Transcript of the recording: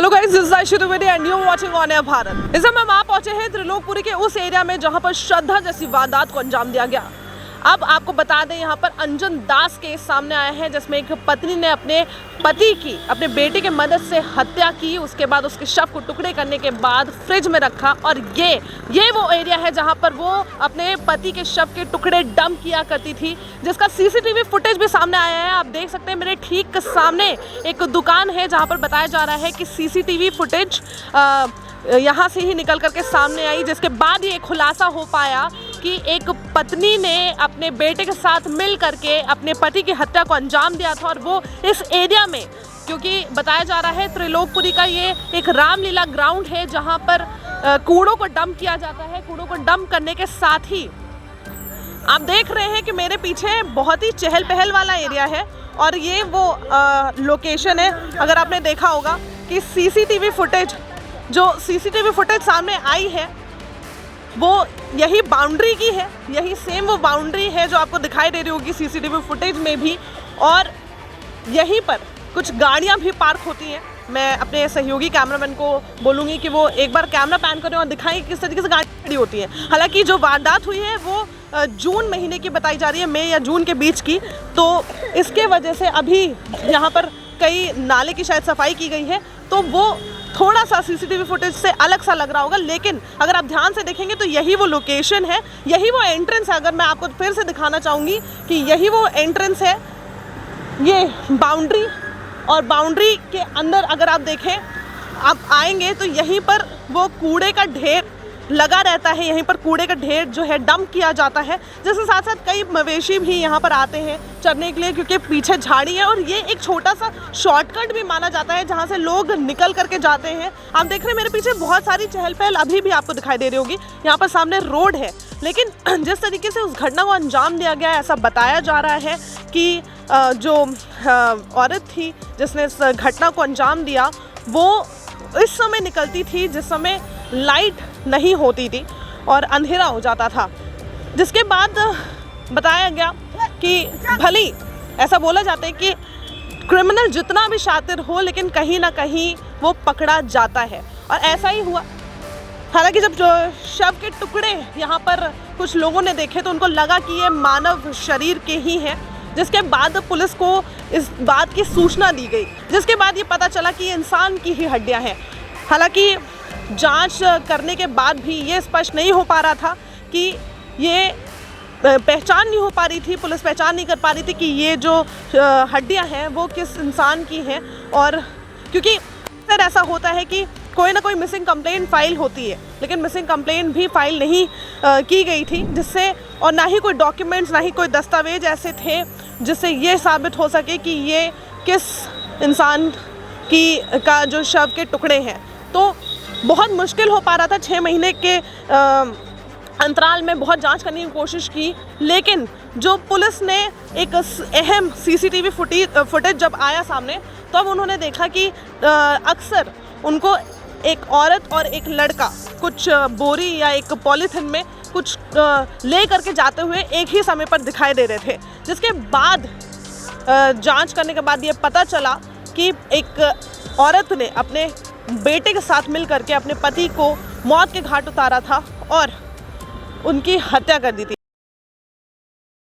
Hello guys, this is Ayesha Dwivedi and you are watching on air Bharat. इस समय हम आ पहुंचे हैं त्रिलोकपुरी के उस एरिया में जहां पर श्रद्धा जैसी वारदात को अंजाम दिया गया। अब आपको बता दें, यहाँ पर अंजन दास केस सामने आया है जिसमें एक पत्नी ने अपने पति की अपने बेटे के मदद से हत्या की। उसके बाद उसके शव को टुकड़े करने के बाद फ्रिज में रखा और ये वो एरिया है जहाँ पर वो अपने पति के शव के टुकड़े डंप किया करती थी, जिसका सीसीटीवी फुटेज भी सामने आया है। आप देख सकते हैं मेरे ठीक सामने एक दुकान है जहाँ पर बताया जा रहा है कि सीसीटीवी फुटेज यहाँ से ही निकल करके सामने आई, जिसके बाद ये खुलासा हो पाया कि एक पत्नी ने अपने बेटे के साथ मिल करके अपने पति की हत्या को अंजाम दिया था। और वो इस एरिया में, क्योंकि बताया जा रहा है त्रिलोकपुरी का ये एक रामलीला ग्राउंड है जहाँ पर कूड़ों को डंप किया जाता है। कूड़ों को डंप करने के साथ ही आप देख रहे हैं कि मेरे पीछे बहुत ही चहल पहल वाला एरिया है और ये वो लोकेशन है। अगर आपने देखा होगा कि सीसीटीवी फुटेज सामने आई है वो यही बाउंड्री की है, यही सेम वो बाउंड्री है जो आपको दिखाई दे रही होगी सीसीटीवी फुटेज में भी। और यहीं पर कुछ गाड़ियां भी पार्क होती हैं। मैं अपने सहयोगी कैमरामैन को बोलूँगी कि वो एक बार कैमरा पैन करें और दिखाएं किस तरीके से गाड़ी खड़ी होती है। हालांकि जो वारदात हुई है वो जून महीने की बताई जा रही है, मई या जून के बीच की, तो इसके वजह से अभी यहाँ पर कई नाले की शायद सफाई की गई है, तो वो थोड़ा सा सीसीटीवी फुटेज से अलग सा लग रहा होगा। लेकिन अगर आप ध्यान से देखेंगे तो यही वो लोकेशन है, यही वो एंट्रेंस है। अगर मैं आपको फिर से दिखाना चाहूँगी कि यही वो एंट्रेंस है, ये बाउंड्री, और बाउंड्री के अंदर अगर आप देखें, आप आएंगे तो यहीं पर वो कूड़े का ढेर लगा रहता है। यहीं पर कूड़े का ढेर जो है डंप किया जाता है, जिसके साथ साथ कई मवेशी भी यहाँ पर आते हैं चरने के लिए, क्योंकि पीछे झाड़ी है और ये एक छोटा सा शॉर्टकट भी माना जाता है जहाँ से लोग निकल करके जाते हैं। आप देख रहे हैं मेरे पीछे बहुत सारी चहल पहल अभी भी आपको दिखाई दे रही होगी। यहाँ पर सामने रोड है, लेकिन जिस तरीके से उस घटना को अंजाम दिया गया, ऐसा बताया जा रहा है कि जो औरत थी जिसने इस घटना को अंजाम दिया वो इस समय निकलती थी जिस समय लाइट नहीं होती थी और अंधेरा हो जाता था। जिसके बाद बताया गया कि भले ऐसा बोला जाता है कि क्रिमिनल जितना भी शातिर हो लेकिन कहीं ना कहीं वो पकड़ा जाता है, और ऐसा ही हुआ। हालांकि जब शव के टुकड़े यहाँ पर कुछ लोगों ने देखे तो उनको लगा कि ये मानव शरीर के ही हैं, जिसके बाद पुलिस को इस बात की सूचना दी गई, जिसके बाद ये पता चला कि ये इंसान की ही हड्डियाँ हैं। हालांकि जांच करने के बाद भी ये स्पष्ट नहीं हो पा रहा था कि ये पहचान नहीं हो पा रही थी, पुलिस पहचान नहीं कर पा रही थी कि ये जो हड्डियां हैं वो किस इंसान की हैं। और क्योंकि अक्सर ऐसा होता है कि कोई ना कोई मिसिंग कंप्लेंट फाइल होती है, लेकिन मिसिंग कंप्लेंट भी फाइल नहीं की गई थी, जिससे और ना ही कोई डॉक्यूमेंट्स, ना ही कोई दस्तावेज ऐसे थे जिससे ये साबित हो सके कि ये किस इंसान का जो शव के टुकड़े हैं। तो बहुत मुश्किल हो पा रहा था। 6 महीने के अंतराल में बहुत जांच करने की कोशिश की, लेकिन जो पुलिस ने एक अहम सीसीटीवी फुटेज जब आया सामने, तब उन्होंने देखा कि अक्सर उनको एक औरत और एक लड़का कुछ बोरी या एक पॉलीथिन में कुछ ले करके जाते हुए एक ही समय पर दिखाई दे रहे थे। जिसके बाद जांच करने के बाद ये पता चला कि एक औरत ने अपने बेटे के साथ मिल करके अपने पति को मौत के घाट उतारा था और उनकी हत्या कर दी थी।